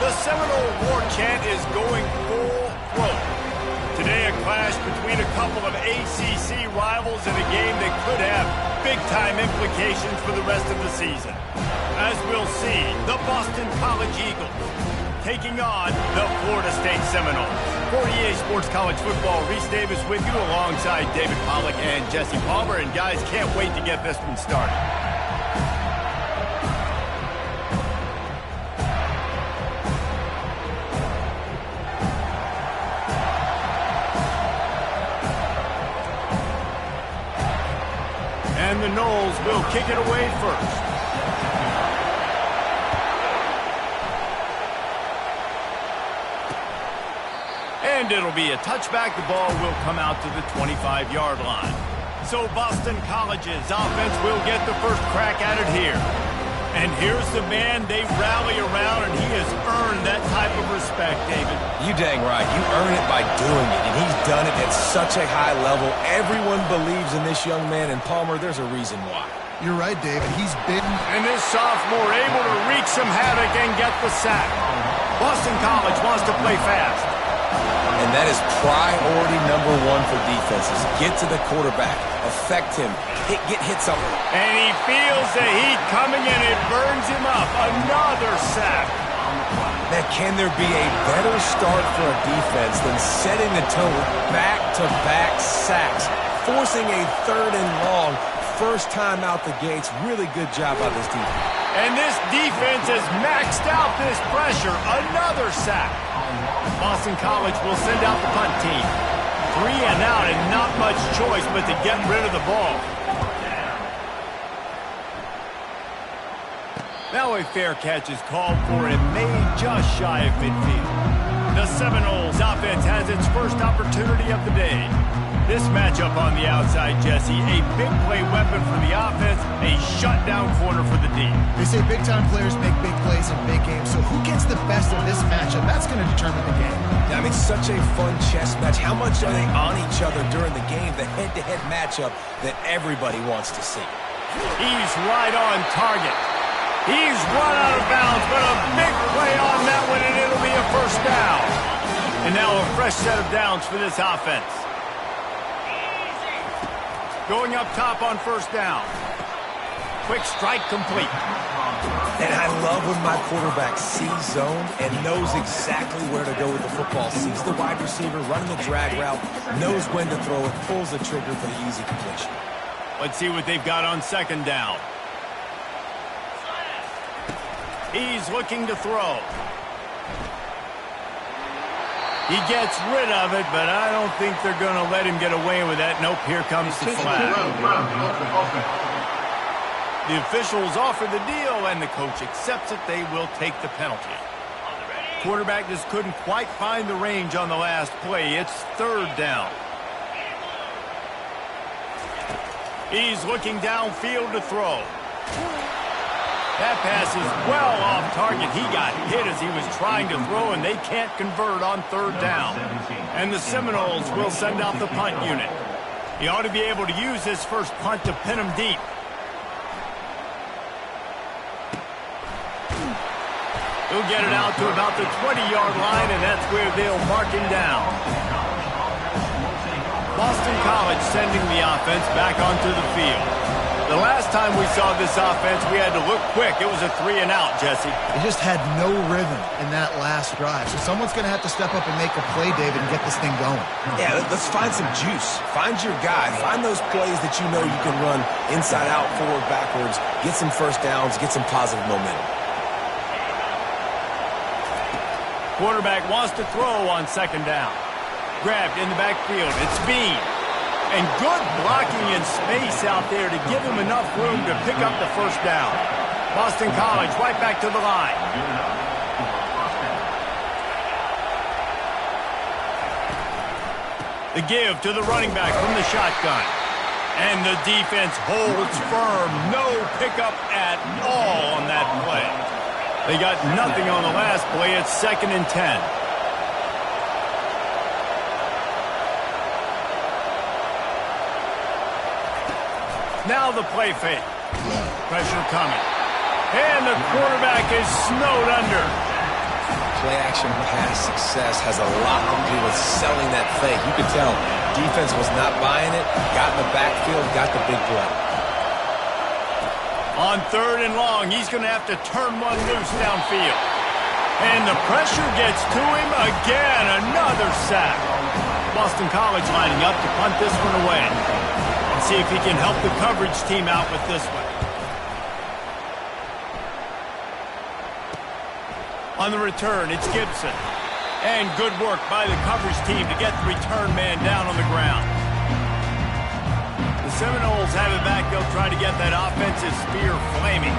The Seminole War chant is going full throat. Today, a clash between a couple of ACC rivals in a game that could have big-time implications for the rest of the season. As we'll see, the Boston College Eagles taking on the Florida State Seminoles. For EA Sports College Football, Reese Davis with you alongside David Pollack and Jesse Palmer. And guys, can't wait to get this one started. And the Noles will kick it away first. And it'll be a touchback. The ball will come out to the 25-yard line. So Boston College's offense will get the first crack at it here. And here's the man they rally around, and he has earned that type of respect, David. You dang right. You earn it by doing it, and he's done it at such a high level. Everyone believes in this young man, and Palmer, there's a reason why. You're right, David. He's been... And this sophomore able to wreak some havoc and get the sack. Boston College wants to play fast. And that is priority number one for defenses. Get to the quarterback. Affect him. Get hits up. And he feels the heat coming and it burns him up. Another sack. Now, can there be a better start for a defense than setting the tone with back-to-back sacks? Forcing a 3rd and long. First time out the gates. Really good job by this defense. And this defense has maxed out this pressure. Another sack. Boston College will send out the punt team. 3 and out and not much choice but to get rid of the ball. Now a fair catch is called for and made just shy of midfield. The Seminoles offense has its first opportunity of the day. This matchup on the outside, Jesse, a big play weapon for the offense, a shutdown corner for the D. They say big-time players make big plays in big games, so who gets the best of this matchup? That's going to determine the game. I mean, such a fun chess match. How much are they on each other during the game? The head-to-head matchup that everybody wants to see. He's right on target. He's run out of bounds, but a big play on that one, and it'll be a first down. And now a fresh set of downs for this offense. Going up top on first down. Quick strike complete. And I love when my quarterback sees zone and knows exactly where to go with the football. Sees the wide receiver running the drag route, knows when to throw it, pulls the trigger for the easy completion. Let's see what they've got on second down. He's looking to throw. He gets rid of it, but I don't think they're going to let him get away with that. Nope, here comes the flag. The officials offer the deal, and the coach accepts it. They will take the penalty. Quarterback just couldn't quite find the range on the last play. It's 3rd down. He's looking downfield to throw. That pass is well off target. He got hit as he was trying to throw, and they can't convert on 3rd down. And the Seminoles will send out the punt unit. He ought to be able to use this first punt to pin him deep. He'll get it out to about the 20-yard line, and that's where they'll mark him down. Boston College sending the offense back onto the field. The last time we saw this offense, we had to look quick. It was a 3 and out, Jesse. They just had no rhythm in that last drive. So someone's going to have to step up and make a play, David, and get this thing going. Yeah, let's find some juice. Find your guy. Find those plays that you know you can run inside out, forward, backwards. Get some first downs. Get some positive momentum. Quarterback wants to throw on second down. Grabbed in the backfield. It's Bean. And good blocking in space out there to give him enough room to pick up the first down. Boston College right back to the line. The give to the running back from the shotgun. And the defense holds firm. No pickup at all on that play. They got nothing on the last play. It's 2nd and 10. Now the play fake. Pressure coming. And the quarterback is snowed under. So play-action pass success has a lot to do with selling that fake. You could tell defense was not buying it, got in the backfield, got the big play. On 3rd and long, he's going to have to turn one loose downfield. And the pressure gets to him again. Another sack. Boston College lining up to punt this one away. And see if he can help the coverage team out with this one. On the return, it's Gibson. And good work by the coverage team to get the return man down on the ground. The Seminoles have it back. They'll try to get that offensive spear flaming.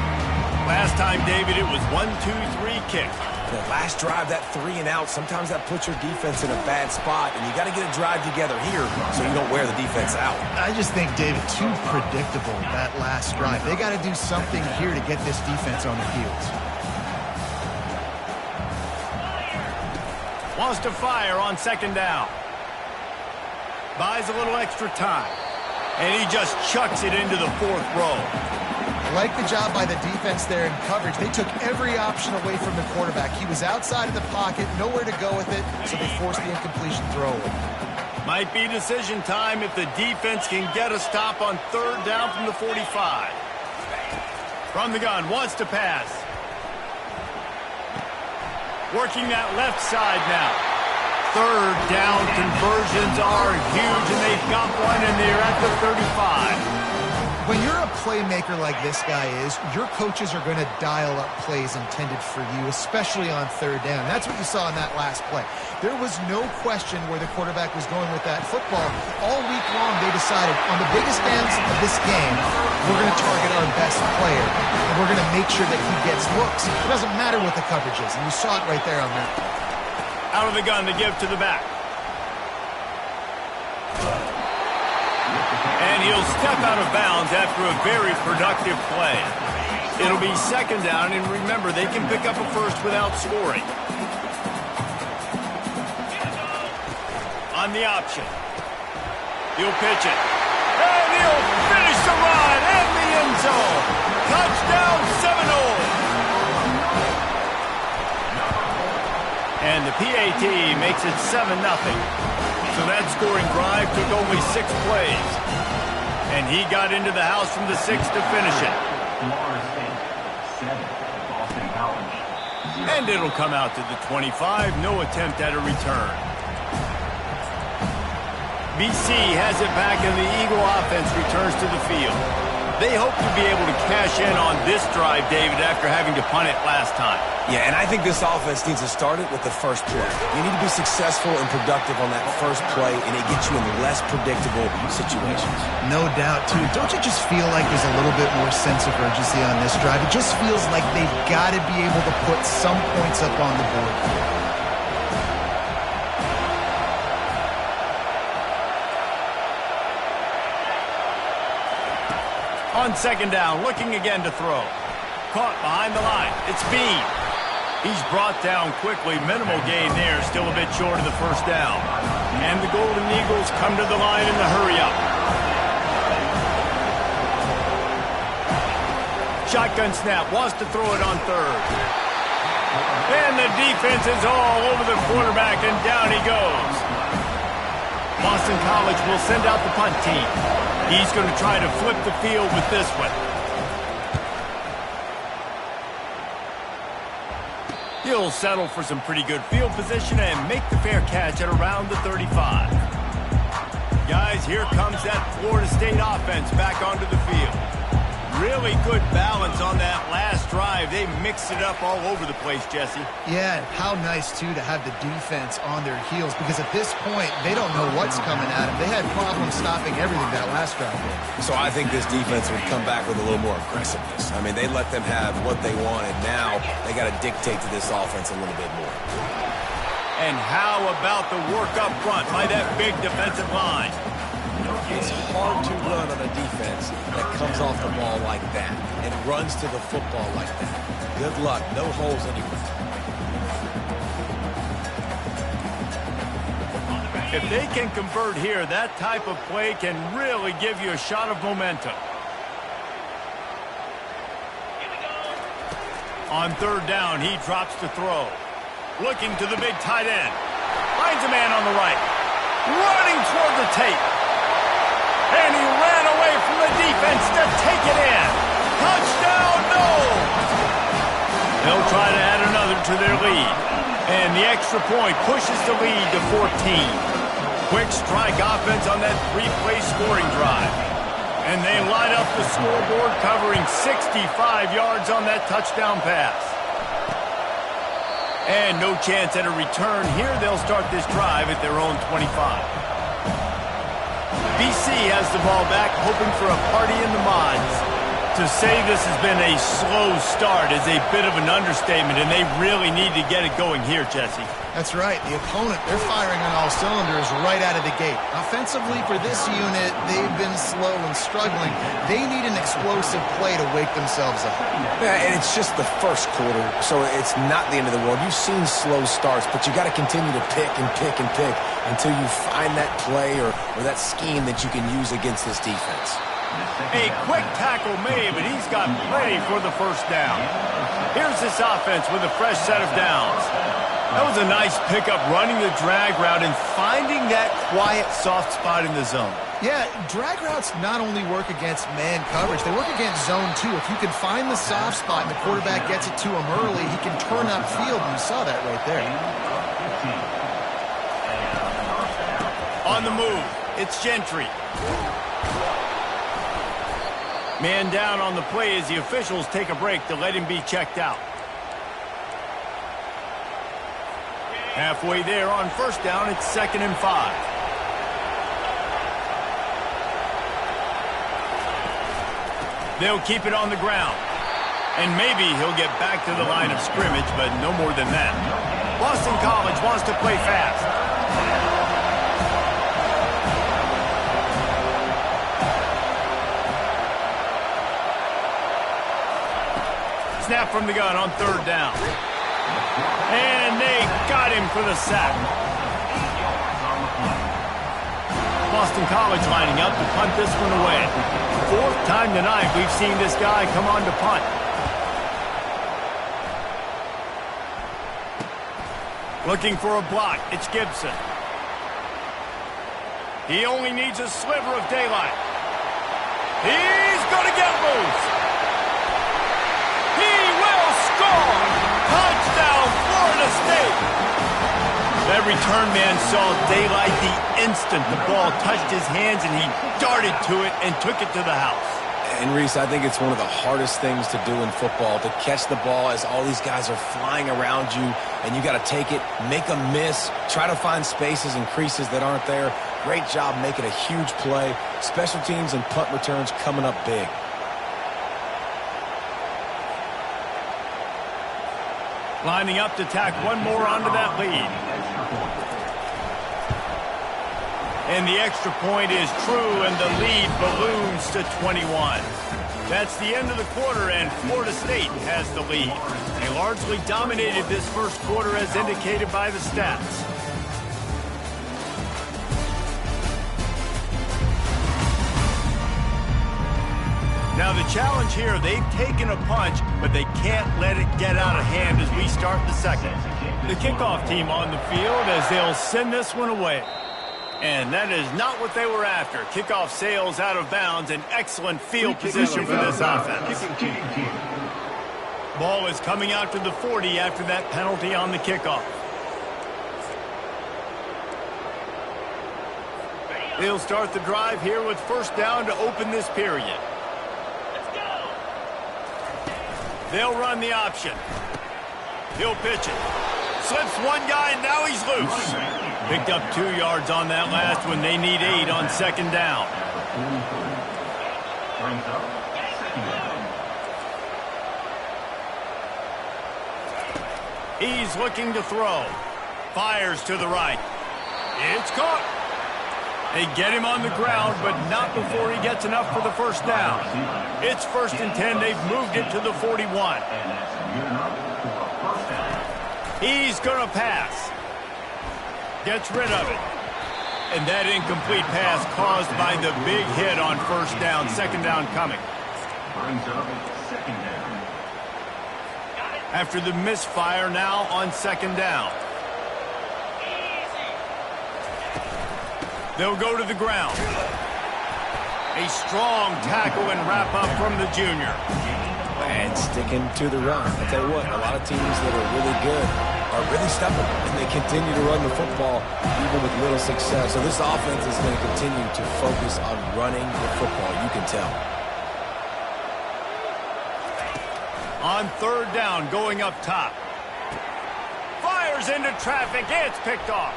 Last time, David, it was 1-2-3 kick. The last drive, that 3 and out, sometimes that puts your defense in a bad spot, and you got to get a drive together here so you don't wear the defense out. I just think, David, too predictable, that last drive. They got to do something here to get this defense on their heels. Wants to fire on 2nd down. Buys a little extra time. And he just chucks it into the 4th row. I like the job by the defense there in coverage. They took every option away from the quarterback. He was outside of the pocket, nowhere to go with it, so they forced the incompletion throw. Might be decision time if the defense can get a stop on 3rd down from the 45. From the gun, wants to pass. Working that left side now. 3rd down conversions are huge, and they've got one, and they're at the 35. When you're a playmaker like this guy is, your coaches are going to dial up plays intended for you, especially on 3rd down. That's what you saw in that last play. There was no question where the quarterback was going with that football. All week long, they decided, on the biggest downs of this game, we're going to target our best player, and we're going to make sure that he gets looks. It doesn't matter what the coverage is, and you saw it right there on that. Out of the gun to give to the back. And he'll step out of bounds after a very productive play. It'll be 2nd down, and remember, they can pick up a first without scoring. On the option. He'll pitch it. And he'll finish the run in the end zone. Touchdown, Seminoles. And the PAT makes it 7-0. So that scoring drive took only 6 plays. And he got into the house from the 6 to finish it. And it'll come out to the 25. No attempt at a return. BC has it back, and the Eagle offense returns to the field. They hope to be able to cash in on this drive, David, after having to punt it last time. Yeah, and I think this offense needs to start it with the first play. You need to be successful and productive on that first play, and it gets you in less predictable situations. No doubt, too. Don't you just feel like there's a little bit more sense of urgency on this drive? It just feels like they've got to be able to put some points up on the board. On 2nd down, looking again to throw. Caught behind the line. It's Bean. He's brought down quickly. Minimal gain there. Still a bit short of the 1st down. And the Golden Eagles come to the line in the hurry-up. Shotgun snap. Wants to throw it on 3rd. And the defense is all over the quarterback, and down he goes. Boston College will send out the punt team. He's going to try to flip the field with this one. He'll settle for some pretty good field position and make the fair catch at around the 35. Guys, here comes that Florida State offense back onto the field. Really good balance on that last drive. They mixed it up all over the place, Jesse. Yeah, how nice, too, to have the defense on their heels, because at this point, they don't know what's coming at them. They had problems stopping everything that last drive. So I think this defense would come back with a little more aggressiveness. I mean, they let them have what they wanted. Now they got to dictate to this offense a little bit more. And how about the work up front by that big defensive line? It's hard to run on a defense that comes off the ball like that and runs to the football like that. Good luck. No holes anywhere. If they can convert here, that type of play can really give you a shot of momentum. On 3rd down, he drops to throw. Looking to the big tight end. Finds a man on the right. Running toward the tape. And he ran away from the defense to take it in. Touchdown, no! They'll try to add another to their lead. And the extra point pushes the lead to 14. Quick strike offense on that three-play scoring drive. And they light up the scoreboard, covering 65 yards on that touchdown pass. And no chance at a return here. They'll start this drive at their own 25. BC has the ball back, hoping for a party in the mods. To say this has been a slow start is a bit of an understatement, and they really need to get it going here, Jesse. That's right. The opponent, they're firing on all cylinders right out of the gate. Offensively, for this unit, they've been slow and struggling. They need an explosive play to wake themselves up. Yeah, and it's just the first quarter, so it's not the end of the world. You've seen slow starts, but you got to continue to pick and pick and pick until you find that play or that scheme that you can use against this defense. A quick tackle made, but he's got plenty for the first down. Here's this offense with a fresh set of downs. That was a nice pickup, running the drag route and finding that quiet, soft spot in the zone. Yeah, drag routes not only work against man coverage, they work against zone too. If you can find the soft spot and the quarterback gets it to him early, he can turn upfield, and you saw that right there. On the move, it's Gentry. Man down on the play as the officials take a break to let him be checked out. Halfway there on first down, it's 2nd and 5. They'll keep it on the ground. And maybe he'll get back to the line of scrimmage, but no more than that. Boston College wants to play fast. Snap from the gun on 3rd down. And they got him for the sack. Boston College lining up to punt this one away. 4th time tonight we've seen this guy come on to punt. Looking for a block. It's Gibson. He only needs a sliver of daylight. He's going to get loose. He will score! Touchdown, Florida State! That return man saw daylight the instant the ball touched his hands, and he darted to it and took it to the house. And Reese, I think it's one of the hardest things to do in football, to catch the ball as all these guys are flying around you, and you got to take it, make a miss, try to find spaces and creases that aren't there. Great job making a huge play. Special teams and punt returns coming up big. Lining up to tack one more onto that lead. And the extra point is true, and the lead balloons to 21. That's the end of the quarter, and Florida State has the lead. They largely dominated this first quarter as indicated by the stats. Now the challenge here, they've taken a punch, but they can't let it get out of hand as we start the second. The kickoff team on the field as they'll send this one away. And that is not what they were after. Kickoff sails out of bounds, an excellent field position for this offense. Ball is coming out to the 40 after that penalty on the kickoff. They'll start the drive here with first down to open this period. They'll run the option. He'll pitch it. Slips one guy, and now he's loose. Picked up 2 yards on that last one. They need 8 on second down. He's looking to throw. Fires to the right. It's caught. They get him on the ground, but not before he gets enough for the first down. It's 1st and 10. They've moved it to the 41. He's going to pass. Gets rid of it. And that incomplete pass caused by the big hit on first down. Second down coming. After the misfire, now on second down. They'll go to the ground. A strong tackle and wrap up from the junior. And sticking to the run. I'll tell you what, a lot of teams that are really good are really stubborn, and they continue to run the football even with little success. So this offense is going to continue to focus on running the football, you can tell. On third down, going up top. Fires into traffic. It's picked off.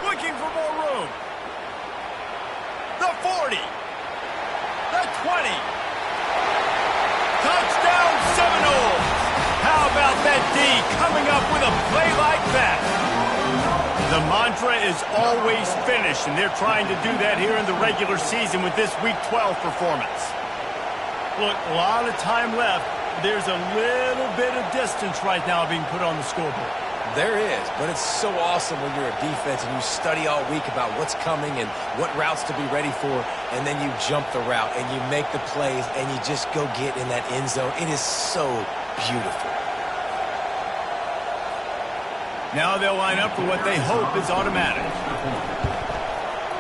Looking for more room. The 40. The 20. Touchdown Seminoles. How about that D coming up with a play like that? The mantra is always finish, and they're trying to do that here in the regular season with this Week 12 performance. Look, a lot of time left. There's a little bit of distance right now being put on the scoreboard. There is, but it's so awesome when you're a defense and you study all week about what's coming and what routes to be ready for, and then you jump the route and you make the plays and you just go get in that end zone. It is so beautiful. Now they'll line up for what they hope is automatic.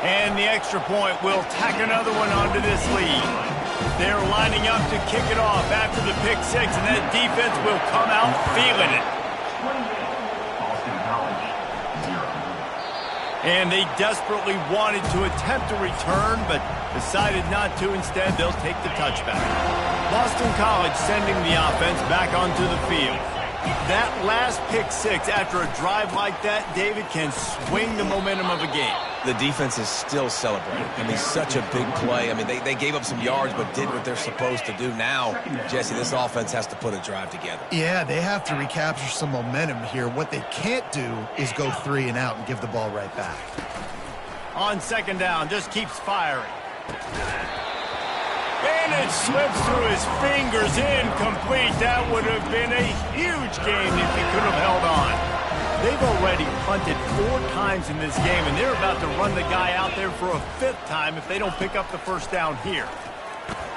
And the extra point will tack another one onto this lead. They're lining up to kick it off after the pick six, and that defense will come out feeling it. And they desperately wanted to attempt a return, but decided not to. Instead, they'll take the touchback. Boston College sending the offense back onto the field. That last pick six after a drive like that, David, can swing the momentum of a game. The defense is still celebrating. I mean, such a big play. I mean, they gave up some yards but did what they're supposed to do. Now, Jesse, this offense has to put a drive together. Yeah, they have to recapture some momentum here. What they can't do is go 3 and out and give the ball right back. On second down, just keeps firing. And it slips through his fingers, incomplete. That would have been a huge game if he could have held on. They've already punted 4 times in this game, and they're about to run the guy out there for a 5th time if they don't pick up the first down here.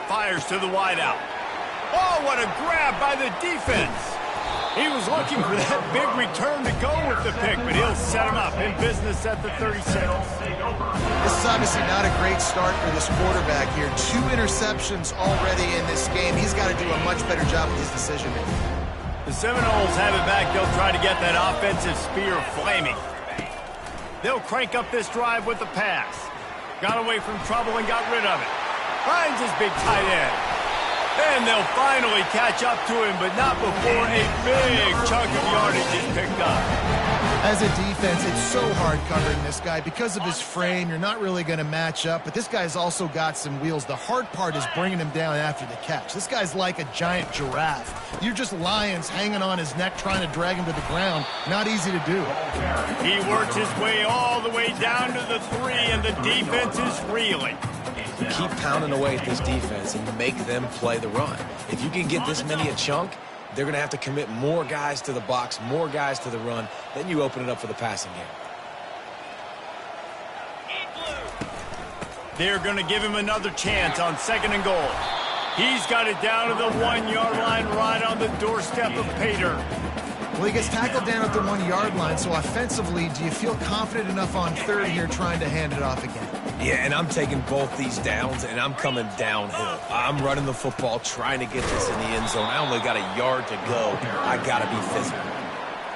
Fires to the wideout. Oh, what a grab by the defense. He was looking for that big return to go with the pick, but he'll set him up in business at the 36. This is obviously not a great start for this quarterback here. 2 interceptions already in this game. He's got to do a much better job with his decision-making. The Seminoles have it back. They'll try to get that offensive spear flaming. They'll crank up this drive with the pass. Got away from trouble and got rid of it. Finds his big tight end. And they'll finally catch up to him, but not before a big chunk of yardage is picked up. As a defense, it's so hard covering this guy. Because of his frame, you're not really going to match up, but this guy's also got some wheels. The hard part is bringing him down after the catch. This guy's like a giant giraffe. You're just lions hanging on his neck trying to drag him to the ground. Not easy to do. He works his way all the way down to the 3, and the defense is reeling. Keep pounding away at this defense and make them play the run. If you can get this many a chunk, they're going to have to commit more guys to the box, more guys to the run. Then you open it up for the passing game. They're going to give him another chance on 2nd and goal. He's got it down to the 1-yard line right on the doorstep of Pater. Well, he gets tackled down at the 1-yard line, so offensively, do you feel confident enough on 3rd here trying to hand it off again? Yeah, and I'm taking both these downs, and I'm coming downhill. I'm running the football, trying to get this in the end zone. I only got a yard to go. I got to be physical.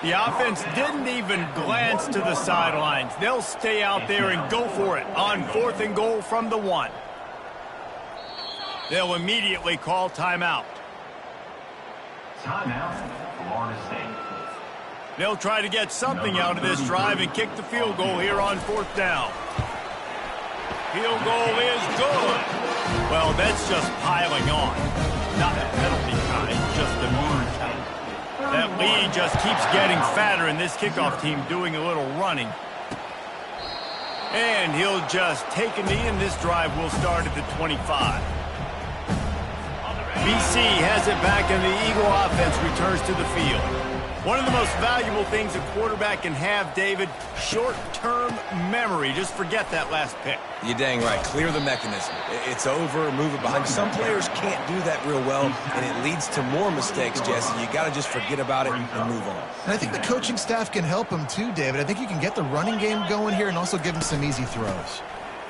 The offense didn't even glance to the sidelines. They'll stay out there and go for it on 4th and goal from the 1. They'll immediately call timeout. Timeout, Florida State. They'll try to get something out of this drive and kick the field goal here on 4th down. Field goal is good. Well, that's just piling on. Not a penalty kind, just a mean kind. That lead just keeps getting fatter, and this kickoff team doing a little running. And he'll just take a knee, and this drive will start at the 25. BC has it back, and the Eagle offense returns to the field. One of the most valuable things a quarterback can have, David, short-term memory. Just forget that last pick. You're dang right. Clear the mechanism. It's over, move it behind. Some players can't do that real well, and it leads to more mistakes, Jesse. You got to just forget about it and move on. And I think the coaching staff can help him too, David. I think you can get the running game going here and also give him some easy throws.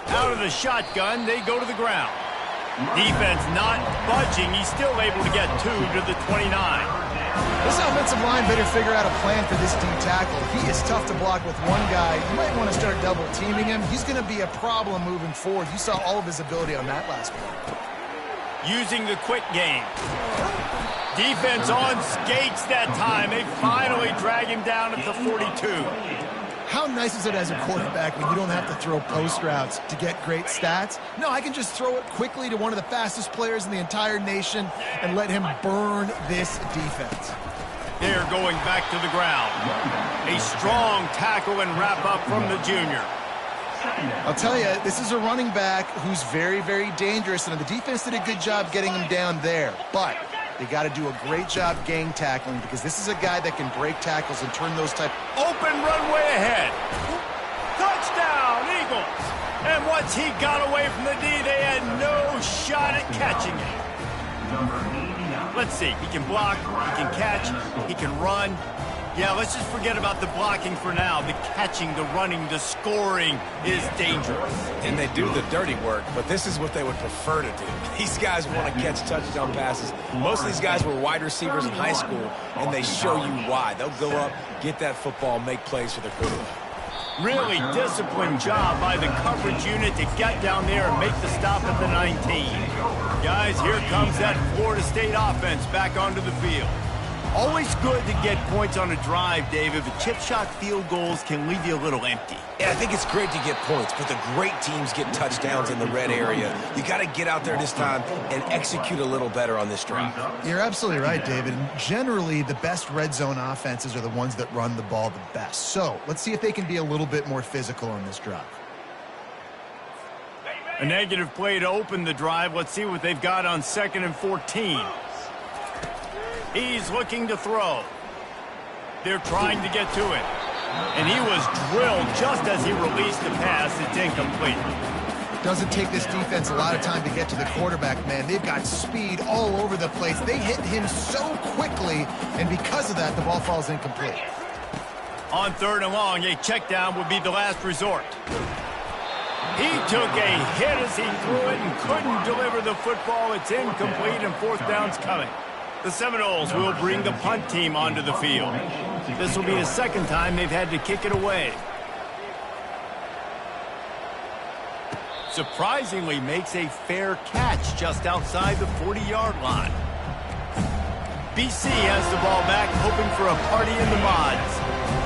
Out of the shotgun, they go to the ground. Defense not budging. He's still able to get 2 to the 29. This offensive line better figure out a plan for this D tackle. He is tough to block with one guy. You might want to start double-teaming him. He's going to be a problem moving forward. You saw all of his ability on that last play. Using the quick game. Defense on skates that time. They finally drag him down at the 42. How nice is it as a quarterback when you don't have to throw post routes to get great stats? No, I can just throw it quickly to one of the fastest players in the entire nation and let him burn this defense. They're going back to the ground. A strong tackle and wrap up from the junior. I'll tell you, this is a running back who's very, very dangerous, and the defense did a good job getting him down there. But they got to do a great job gang tackling because this is a guy that can break tackles and turn those type. Open runway ahead. Touchdown, Eagles. And once he got away from the D, they had no shot at catching it. Let's see. He can block, he can catch, he can run. Yeah, let's just forget about the blocking for now. The catching, the running, the scoring is dangerous. And they do the dirty work, but this is what they would prefer to do. These guys want to catch touchdown passes. Most of these guys were wide receivers in high school, and they show you why. They'll go up, get that football, make plays for the quarterback. Really disciplined job by the coverage unit to get down there and make the stop at the 19. Guys, here comes that Florida State offense back onto the field. Always good to get points on a drive, David, but chip shot field goals can leave you a little empty. Yeah, I think it's great to get points, but the great teams get touchdowns in the red area. You got to get out there this time and execute a little better on this drive. You're absolutely right, David. And generally, the best red zone offenses are the ones that run the ball the best. So let's see if they can be a little bit more physical on this drive. A negative play to open the drive. Let's see what they've got on 2nd and 14. He's looking to throw. They're trying to get to it. And he was drilled just as he released the pass. It's incomplete. Doesn't take this defense a lot of time to get to the quarterback, man. They've got speed all over the place. They hit him so quickly, and because of that, the ball falls incomplete. On 3rd and long, a check down would be the last resort. He took a hit as he threw it and couldn't deliver the football. It's incomplete, and 4th down's coming. The Seminoles will bring the punt team onto the field. This will be the 2nd time they've had to kick it away. Surprisingly makes a fair catch just outside the 40-yard line. BC has the ball back, hoping for a party in the mods.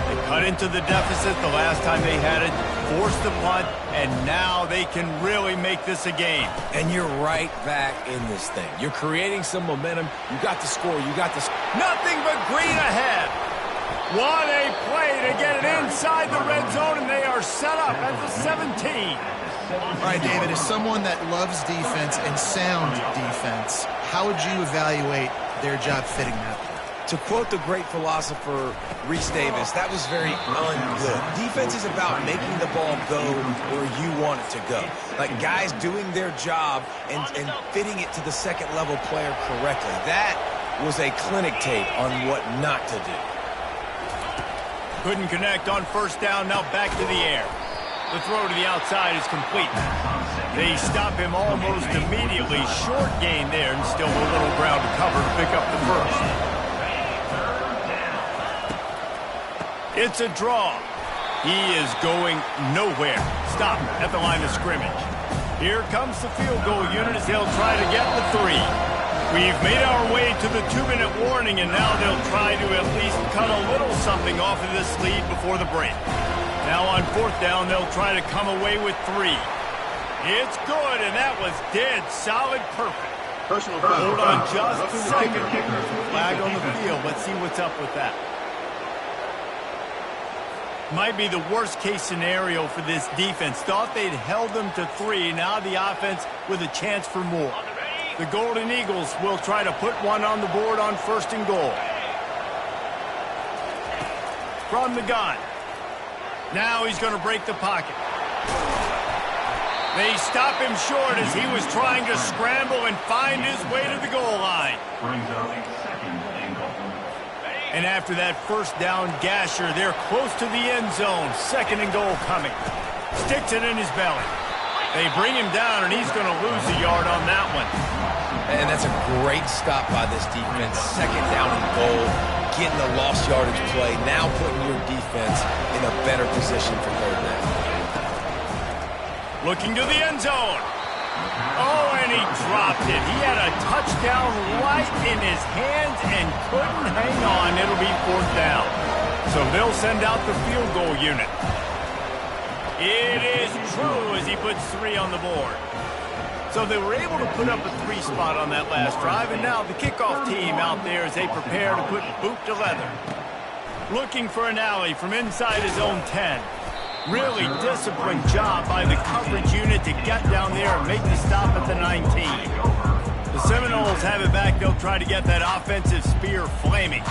They cut into the deficit the last time they had it, forced the punt, and now they can really make this a game. And you're right back in this thing. You're creating some momentum. You got the score. You got the nothing but green ahead. What a play to get it inside the red zone, and they are set up at the 17. All right, David, as someone that loves defense and sound defense, how would you evaluate their job fitting that play? To quote the great philosopher Reese Davis, that was very un-good. Defense is about making the ball go where you want it to go. Like guys doing their job and fitting it to the second-level player correctly. That was a clinic tape on what not to do. Couldn't connect on 1st down, now back to the air. The throw to the outside is complete. They stop him almost immediately. Short gain there, and still a little ground to cover to pick up the 1st. It's a draw. He is going nowhere. Stop at the line of scrimmage. Here comes the field goal unit as they'll try to get the 3. We've made our way to the 2-minute warning, and now they'll try to at least cut a little something off of this lead before the break. Now on 4th down, they'll try to come away with 3. It's good, and that was dead solid perfect. Personal foul. Hold on just a second. Flag on the field. Let's see what's up with that. Might be the worst-case scenario for this defense. Thought they'd held them to 3. Now the offense with a chance for more. The Golden Eagles will try to put one on the board on 1st and goal. from the gun. Now he's going to break the pocket. They stop him short as he was trying to scramble and find his way to the goal line. Brings up second and goal. And after that first down gasher, they're close to the end zone. Second and goal coming. Sticks it in his belly. They bring him down, and he's going to lose a yard on that one. And that's a great stop by this defense. Second down and goal, getting the lost yardage play, now putting your defense in a better position for third down. Looking to the end zone. Oh, and he dropped it. He had a touchdown right in his hands and couldn't hang on. It'll be fourth down. So they'll send out the field goal unit. It is true as he puts 3 on the board. So they were able to put up a 3 spot on that last drive, and now the kickoff team out there as they prepare to put boot to leather. Looking for an alley from inside his own 10. Really disciplined job by the coverage unit to get down there and make the stop at the 19. The Seminoles have it back. They'll try to get that offensive spear flaming.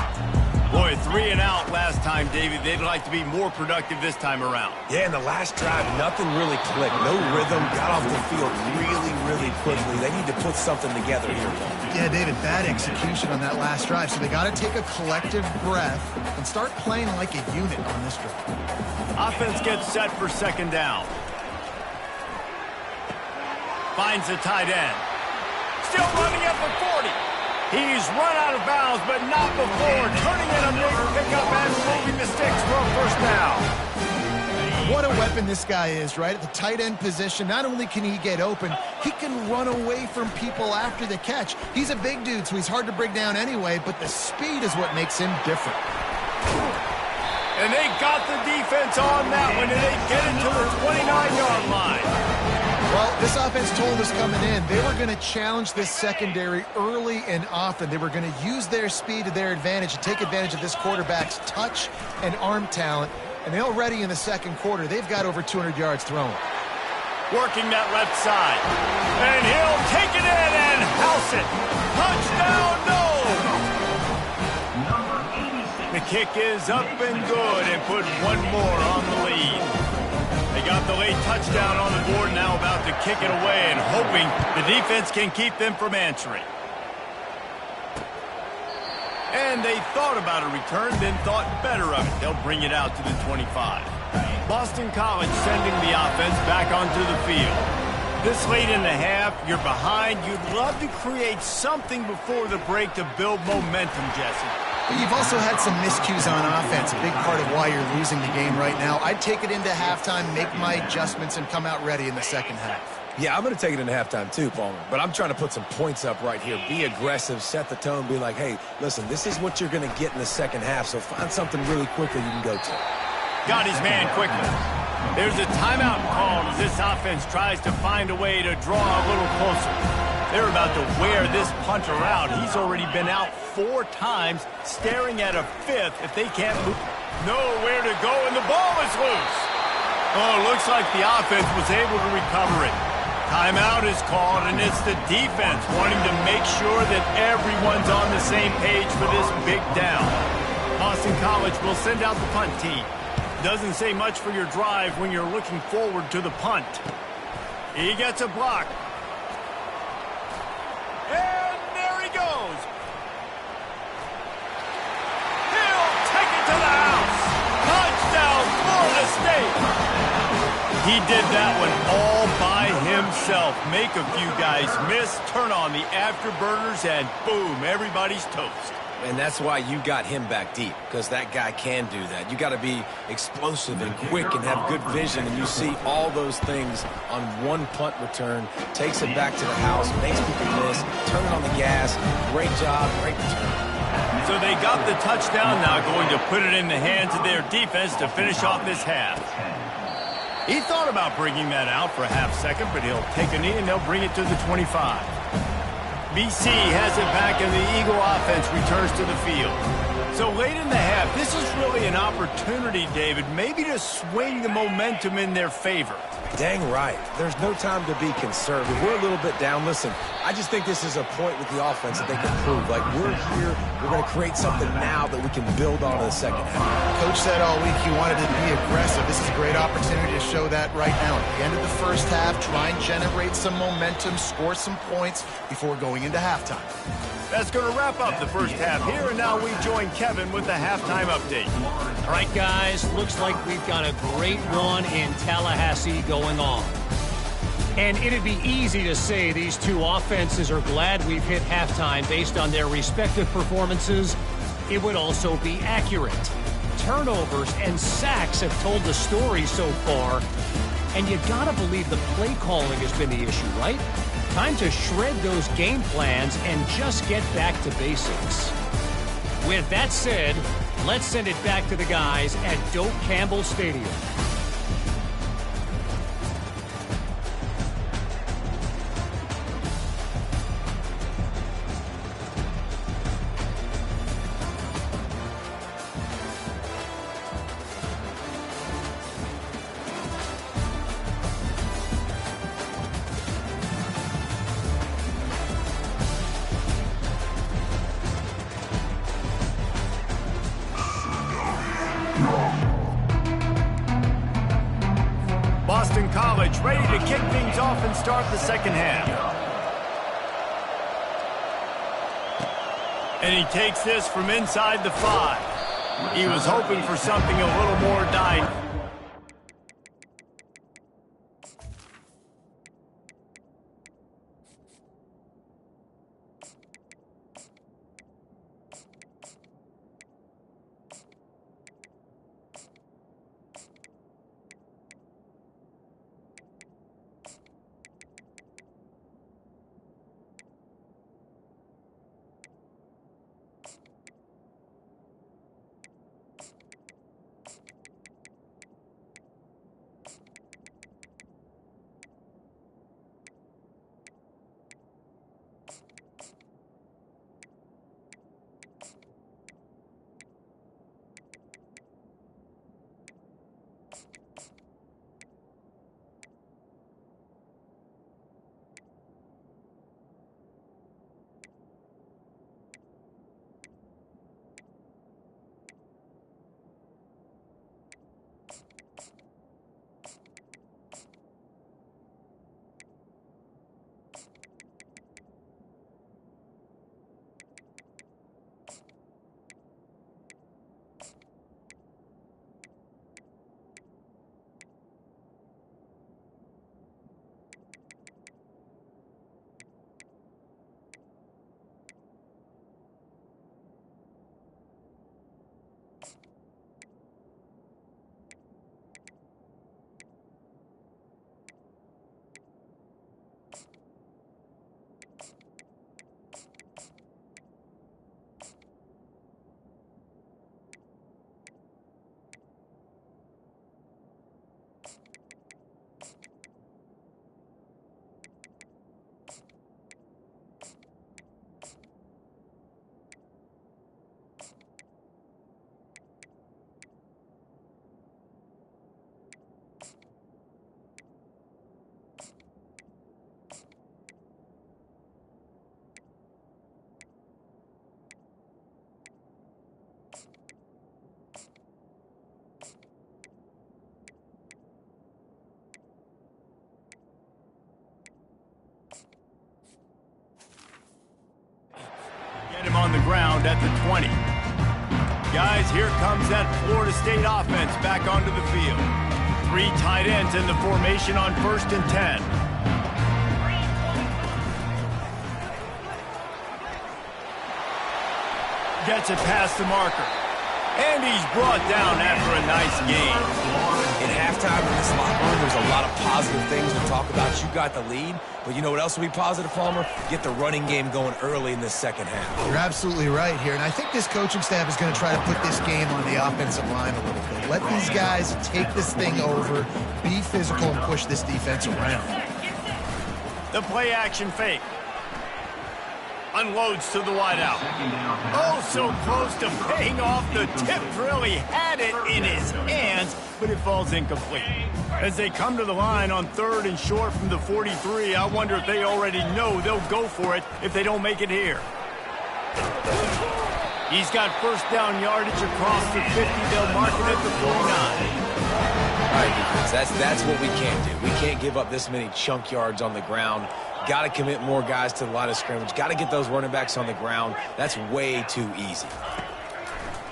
Boy, 3 and out last time, David. They'd like to be more productive this time around. Yeah, in the last drive, nothing really clicked. No rhythm. Got off the field really, really quickly. They need to put something together here. Yeah, David, bad execution on that last drive. So they got to take a collective breath and start playing like a unit on this drive. Offense gets set for second down. Finds the tight end. Still running at the 40. He's run out of bounds, but not before turning in a big pickup and moving the sticks for a first down. What a weapon this guy is, right? At the tight end position, not only can he get open, he can run away from people after the catch. He's a big dude, so he's hard to bring down anyway, but the speed is what makes him different. And they got the defense on that one, and they get it to the 29-yard line. Well, this offense told us coming in, they were going to challenge this secondary early and often. They were going to use their speed to their advantage and take advantage of this quarterback's touch and arm talent. And already in the second quarter, they've got over 200 yards thrown. Working that left side. And he'll take it in and house it. Touchdown, no! The kick is up and good and put one more on the lead. They got the late touchdown on the board, now about to kick it away and hoping the defense can keep them from answering. And they thought about a return, then thought better of it. They'll bring it out to the 25. Boston College sending the offense back onto the field. This late in the half, you're behind. You'd love to create something before the break to build momentum, Jesse. But you've also had some miscues on offense, a big part of why you're losing the game right now. I'd take it into halftime, make my adjustments, and come out ready in the second half. Yeah, I'm going to take it into halftime too, Palmer. But I'm trying to put some points up right here. Be aggressive, set the tone, be like, hey, listen, this is what you're going to get in the second half, so find something really quickly you can go to. Got his man quickly. There's a timeout called as this offense tries to find a way to draw a little closer. They're about to wear this punter out. He's already been out 4 times, staring at a 5th if they can't move. Nowhere to go, and the ball is loose. Oh, looks like the offense was able to recover it. Timeout is called, and it's the defense wanting to make sure that everyone's on the same page for this big down. Boston College will send out the punt team. Doesn't say much for your drive when you're looking forward to the punt. He gets a block. And there he goes. He'll take it to the house. Touchdown, Florida State. He did that one all by himself. Make a few guys miss, turn on the afterburners, and boom, everybody's toast. And that's why you got him back deep, because that guy can do that. You got to be explosive and quick and have good vision, and you see all those things on one punt return. Takes it back to the house, makes people miss, turn it on the gas. Great job, great return. So they got the touchdown, now going to put it in the hands of their defense to finish off this half. He thought about bringing that out for a half second, but he'll take a knee and they'll bring it to the 25. BC has it back, and the Eagle offense returns to the field. So late in the half, this is really an opportunity, David, maybe to swing the momentum in their favor. Dang right. There's no time to be concerned. If we're a little bit down, listen, I just think this is a point with the offense that they can prove. Like, we're here, we're going to create something now that we can build on in the second half. Coach said all week he wanted to be aggressive. This is a great opportunity to show that right now. At the end of the first half, try and generate some momentum, score some points before going into halftime. That's going to wrap up the first half here, and now we join Kevin with the halftime update. All right, guys, looks like we've got a great one in Tallahassee going on. And it'd be easy to say these two offenses are glad we've hit halftime based on their respective performances. It would also be accurate. Turnovers and sacks have told the story so far. And you gotta believe the play calling has been the issue, right? Time to shred those game plans and just get back to basics. With that said, let's send it back to the guys at Doak Campbell Stadium. Boston College ready to kick things off and start the second half. And he takes this from inside the 5. He was hoping for something a little more dynamic. Get him on the ground at the 20. Guys, here comes that Florida State offense back onto the field. 3 tight ends in the formation on 1st and 10. Gets it past the marker. And he's brought down after a nice game. In halftime in this locker room, there's a lot of positive things to talk about. You got the lead, but you know what else will be positive, Palmer? Get the running game going early in this second half. You're absolutely right here, and I think this coaching staff is going to try to put this game on the offensive line a little bit. Let these guys take this thing over, be physical, and push this defense around. The play action fake. Unloads to the wideout. Oh, so close to paying off. The tip really had it in his hand. chance, but it falls incomplete. As they come to the line on 3rd and short from the 43, I wonder if they already know they'll go for it if they don't make it here. He's got first down yardage across the 50. They'll mark it at the 49. All right, defense, that's what we can't do. We can't give up this many chunk yards on the ground. Got to commit more guys to the line of scrimmage. Got to get those running backs on the ground. That's way too easy.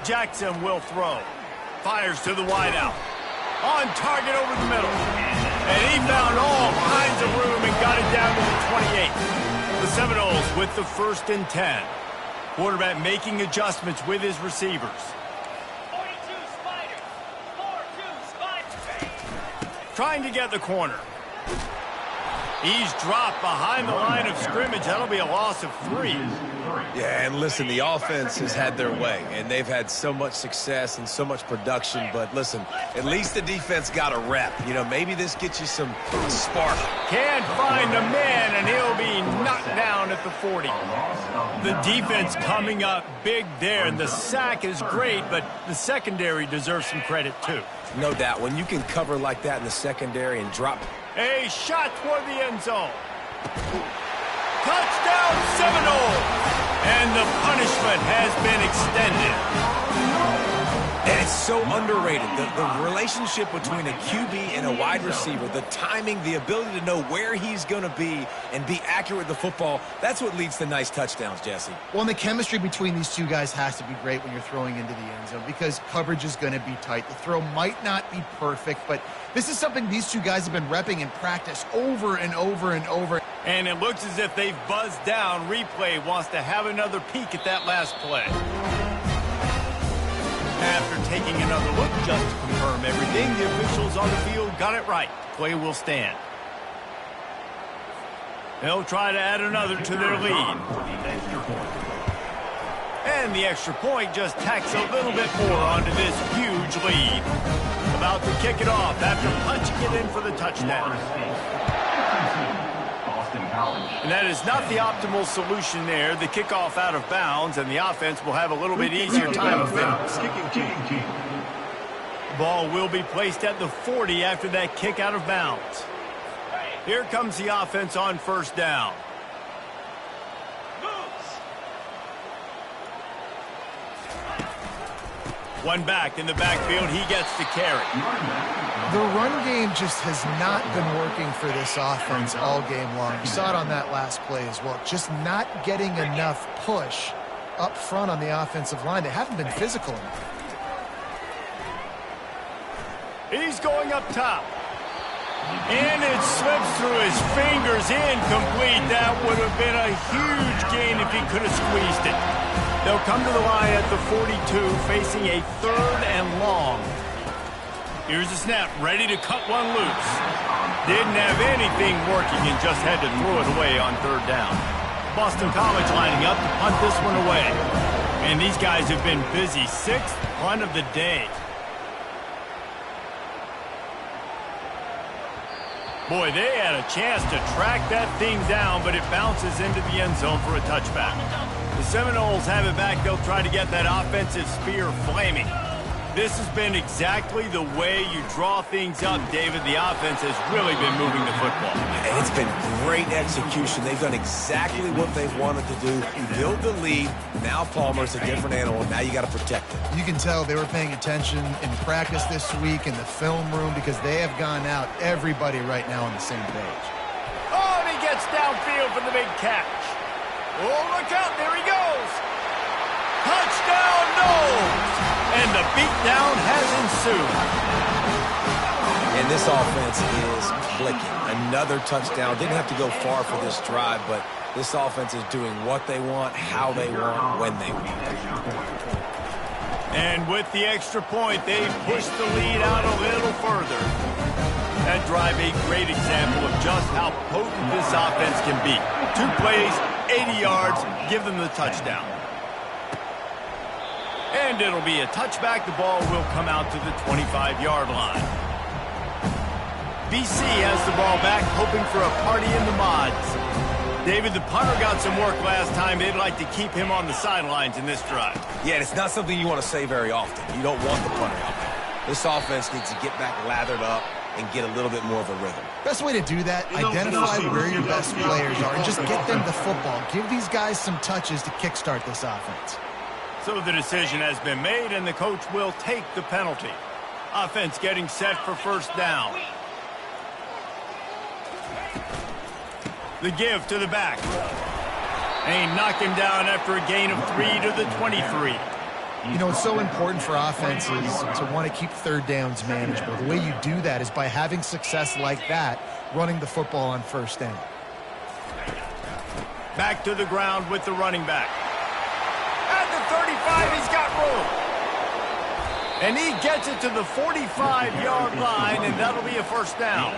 Jackson will throw. Fires to the wideout. On target over the middle. And he found all kinds of room and got it down to the 28. The Seminoles with the 1st and 10. Quarterback making adjustments with his receivers. 42 Spiders. 4-2 Spiders. Trying to get the corner. He's dropped behind the line of scrimmage. That'll be a loss of 3. Yeah, and listen, the offense has had their way, and they've had so much success and so much production. But listen, at least the defense got a rep. You know, maybe this gets you some spark. Can't find a man, and he'll be knocked down at the 40. The defense coming up big there, and the sack is great, but the secondary deserves some credit too. No doubt, when you can cover like that in the secondary and drop. A shot toward the end zone. Touchdown Seminoles! And the punishment has been extended. And it's so underrated. The relationship between a QB and a wide receiver, the timing, the ability to know where he's going to be and be accurate with the football, that's what leads to nice touchdowns, Jesse. Well, and the chemistry between these two guys has to be great when you're throwing into the end zone because coverage is going to be tight. The throw might not be perfect, but this is something these two guys have been repping in practice over and over and over. And it looks as if they've buzzed down. Replay wants to have another peek at that last play. After taking another look just to confirm everything, the officials on the field got it right. Play will stand. They'll try to add another to their lead. And the extra point just tacks a little bit more onto this huge lead. About to kick it off after punching it in for the touchdown. And that is not the optimal solution there. The kickoff out of bounds, and the offense will have a little bit easier time of it. Ball will be placed at the 40 after that kick out of bounds. Here comes the offense on first down. One back in the backfield. He gets the carry. The run game just has not been working for this offense all game long. You saw it on that last play as well. Just not getting enough push up front on the offensive line. They haven't been physical enough. He's going up top. And it slips through his fingers, incomplete. That would have been a huge gain if he could have squeezed it. They'll come to the line at the 42, facing a 3rd and long. Here's the snap, ready to cut one loose. Didn't have anything working and just had to throw it away on 3rd down. Boston College lining up to punt this one away. And these guys have been busy. 6th punt of the day. Boy, they had a chance to track that thing down, but it bounces into the end zone for a touchback. The Seminoles have it back. They'll try to get that offensive spear flaming. This has been exactly the way you draw things up, David. The offense has really been moving the football. And it's been great execution. They've done exactly what they've wanted to do. Build the lead. Now Palmer's a different animal. Now you got to protect it. You can tell they were paying attention in practice this week in the film room because they have gone out, everybody right now on the same page. Oh, and he gets downfield for the big catch. Oh, look out. There he goes. Touchdown, Noles! And the beatdown has ensued. And this offense is clicking. Another touchdown. Didn't have to go far for this drive, but this offense is doing what they want, how they want, when they want. And with the extra point, they've pushed the lead out a little further. That drive a great example of just how potent this offense can be. 2 plays, 80 yards, give them the touchdown. And it'll be a touchback. The ball will come out to the 25-yard line. BC has the ball back, hoping for a party in the mods. David, the punter got some work last time. They'd like to keep him on the sidelines in this drive. Yeah, and it's not something you want to say very often. You don't want the punter out there. This offense needs to get back lathered up and get a little bit more of a rhythm. Best way to do that, identify where your best players are and just get them the football. Give these guys some touches to kickstart this offense. So the decision has been made, and the coach will take the penalty. Offense getting set for first down. The give to the back. And he knocked him down after a gain of 3 to the 23. You know, it's so important for offenses to want to keep third downs manageable. The way you do that is by having success like that, running the football on first down. Back to the ground with the running back. At the 35, he's got room. And he gets it to the 45-yard line, and that'll be a first down.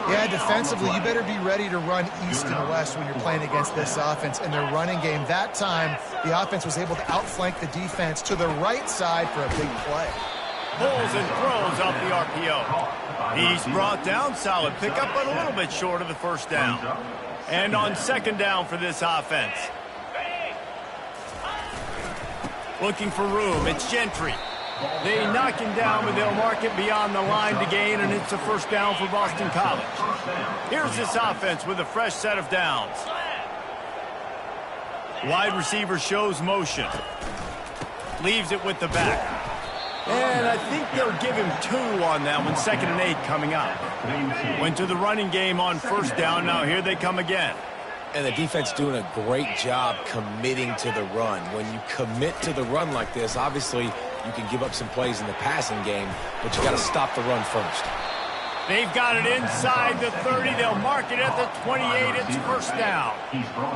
Yeah, defensively, you better be ready to run east and west when you're playing against this offense. And their running game, that time, the offense was able to outflank the defense to the right side for a big play. Pulls and throws off the RPO. He's brought down, solid pickup, but a little bit short of the first down. And on second down for this offense. Looking for room, it's Gentry. They knock him down, but they'll mark it beyond the line to gain, and it's a first down for Boston College. Here's this offense with a fresh set of downs. Wide receiver shows motion. Leaves it with the back. And I think they'll give him 2 on that one. 2nd and 8 coming up. Went to the running game on first down. Now here they come again. And the defense doing a great job committing to the run. When you commit to the run like this, obviously you can give up some plays in the passing game, but you got to stop the run first. They've got it inside the 30. They'll mark it at the 28. It's first down.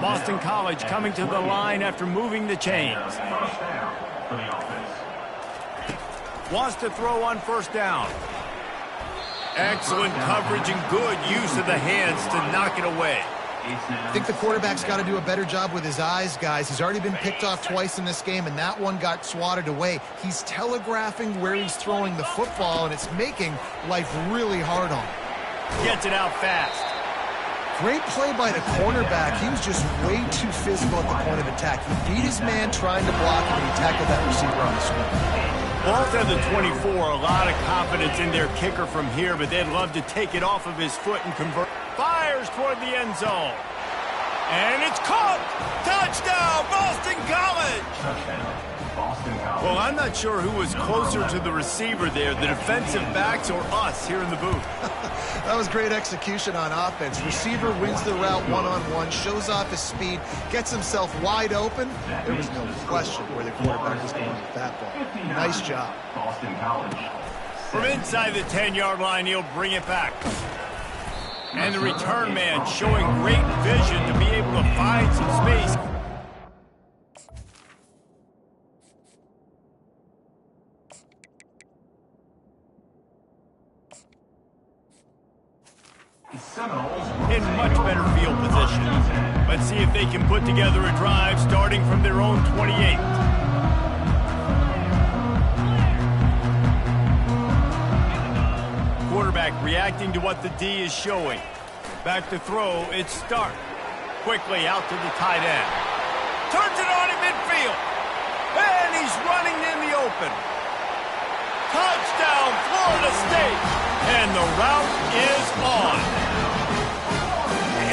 Boston College coming to the line after moving the chains. Wants to throw on first down. Excellent coverage and good use of the hands to knock it away. I think the quarterback's got to do a better job with his eyes, guys. He's already been picked off twice in this game, and that one got swatted away. He's telegraphing where he's throwing the football, and it's making life really hard on him. Gets it out fast. Great play by the cornerback. He was just way too physical at the point of attack. He beat his man trying to block him, and he tackled that receiver on the swing. Balls at the 24, a lot of confidence in their kicker from here, but they'd love to take it off of his foot and convert. Fires toward the end zone. And it's caught! Touchdown, Boston College! Well, I'm not sure who was closer to the receiver there, the defensive backs or us here in the booth. That was great execution on offense. Receiver wins the route one-on-one, shows off his speed, gets himself wide open. There was no question where the quarterback was going with that ball. Nice job. Boston College. From inside the 10-yard line, he'll bring it back. And the return man showing great vision to be able to find some space. In much better field position. Let's see if they can put together a drive starting from their own 28. Quarterback reacting to what the D is showing. Back to throw, it's Stark. Quickly out to the tight end. Turns it on in midfield. And he's running in the open. Touchdown, Florida State. And the route is on.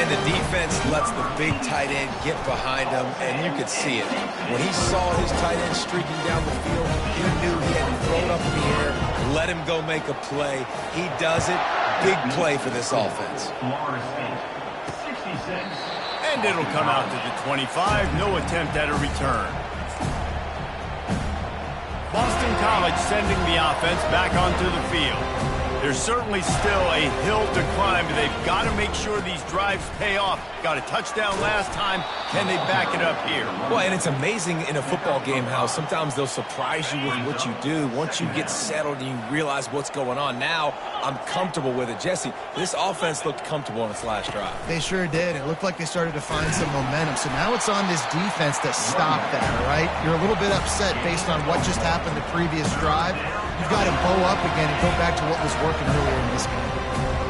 And the defense lets the big tight end get behind him, and you could see it. When he saw his tight end streaking down the field, he knew he had to throw it up in the air, let him go make a play. He does it. Big play for this offense. And it'll come out to the 25. No attempt at a return. Boston College sending the offense back onto the field. There's certainly still a hill to climb, but they've got to make sure these drives pay off. Got a touchdown last time. Can they back it up here? Well, and it's amazing in a football game how sometimes they'll surprise you with what you do. Once you get settled and you realize what's going on, now I'm comfortable with it. Jesse, this offense looked comfortable on its last drive. They sure did. It looked like they started to find some momentum. So now it's on this defense to stop that, all right? You're a little bit upset based on what just happened the previous drive. You've got to bow up again and go back to what was working earlier in this game.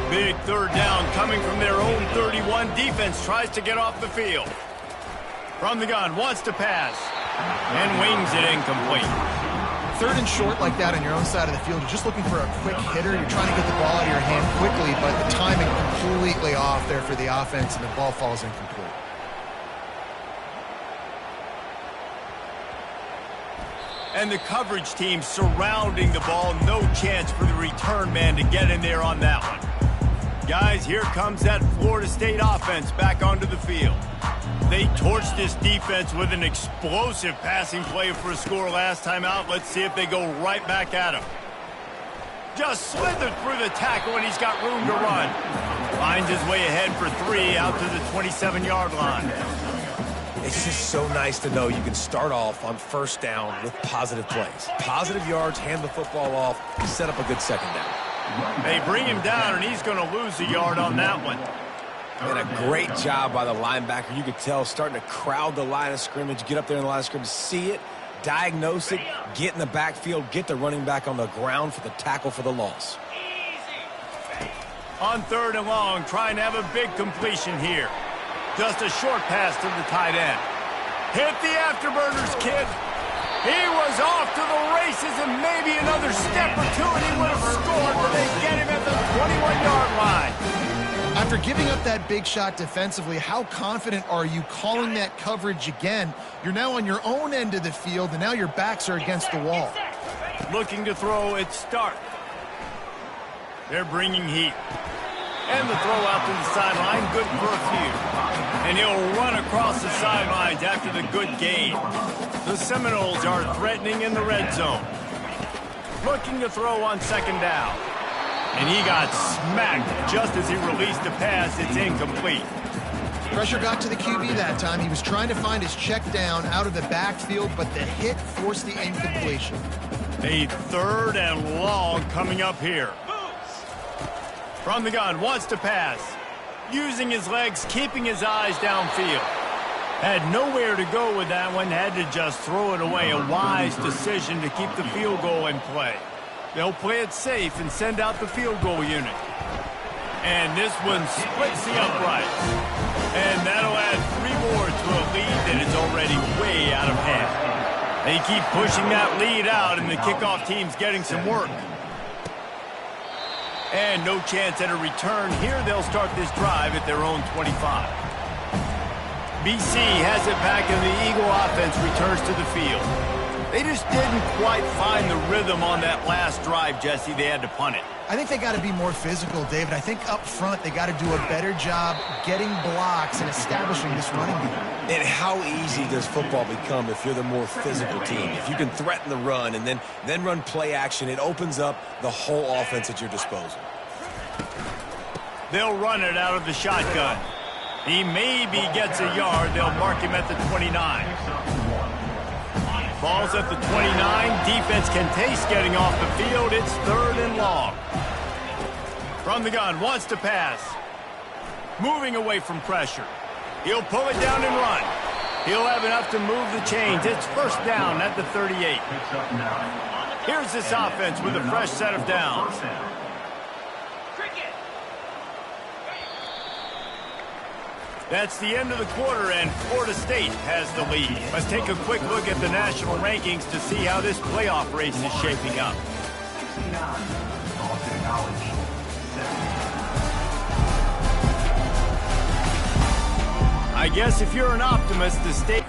Big third down coming from their own 31. Defense tries to get off the field. From the gun, wants to pass. And wings it incomplete. third and short like that on your own side of the field, you're just looking for a quick hitter. You're trying to get the ball out of your hand quickly, but the timing completely off there for the offense, and the ball falls incomplete. And the coverage team surrounding the ball. No chance for the return man to get in there on that one. Guys, here comes that Florida State offense back onto the field. They torched this defense with an explosive passing play for a score last time out. Let's see if they go right back at him. Just slithered through the tackle, and he's got room to run. Finds his way ahead for 3 out to the 27-yard line. It's just so nice to know you can start off on first down with positive plays. Positive yards, hand the football off, set up a good second down. They bring him down, and he's going to lose a yard on that one. And a great job by the linebacker. You could tell starting to crowd the line of scrimmage, get up there in the line of scrimmage, see it, diagnose it, get in the backfield, get the running back on the ground for the tackle for the loss. On 3rd and long, trying to have a big completion here. Just a short pass to the tight end. Hit the afterburners, kid. He was off to the races, and maybe another step or two, and he would have scored, but they get him at the 21-yard line. After giving up that big shot defensively, how confident are you calling that coverage again? You're now on your own end of the field, and now your backs are against the wall. Looking to throw, it's Stark. They're bringing heat. And the throw out to the sideline, good for a few. And he'll run across the sidelines after the good gain. The Seminoles are threatening in the red zone. Looking to throw on 2nd down. And he got smacked just as he released the pass. It's incomplete. Pressure got to the QB that time. He was trying to find his check down out of the backfield, but the hit forced the incompletion. A 3rd and long coming up here. From the gun, wants to pass. Using his legs, keeping his eyes downfield. Had nowhere to go with that one, had to just throw it away. A wise decision to keep the field goal in play. They'll play it safe and send out the field goal unit. And this one splits the uprights. And that'll add 3 more to a lead that is already way out of hand. They keep pushing that lead out, and the kickoff team's getting some work. And no chance at a return here. They'll start this drive at their own 25. BC has it back, and the Eagle offense returns to the field. They just didn't quite find the rhythm on that last drive, Jesse. They had to punt it. I think they got to be more physical, David. I think up front they got to do a better job getting blocks and establishing this running game. And how easy does football become if you're the more physical team? If you can threaten the run and then run play action, it opens up the whole offense at your disposal. They'll run it out of the shotgun. He maybe gets a yard. They'll mark him at the 29. Ball's at the 29. Defense can taste getting off the field. It's 3rd and long. From the gun, wants to pass. Moving away from pressure. He'll pull it down and run. He'll have enough to move the chains. It's 1st down at the 38. Here's this offense with a fresh set of downs. That's the end of the quarter, and Florida State has the lead. Let's take a quick look at the national rankings to see how this playoff race is shaping up. I guess if you're an optimist, the state...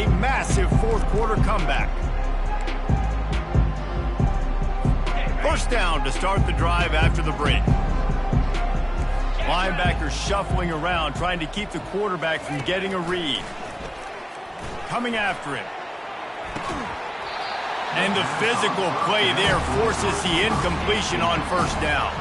a massive fourth quarter comeback. First down to start the drive after the break. Linebackers shuffling around, trying to keep the quarterback from getting a read. Coming after him. And the physical play there forces the incompletion on first down.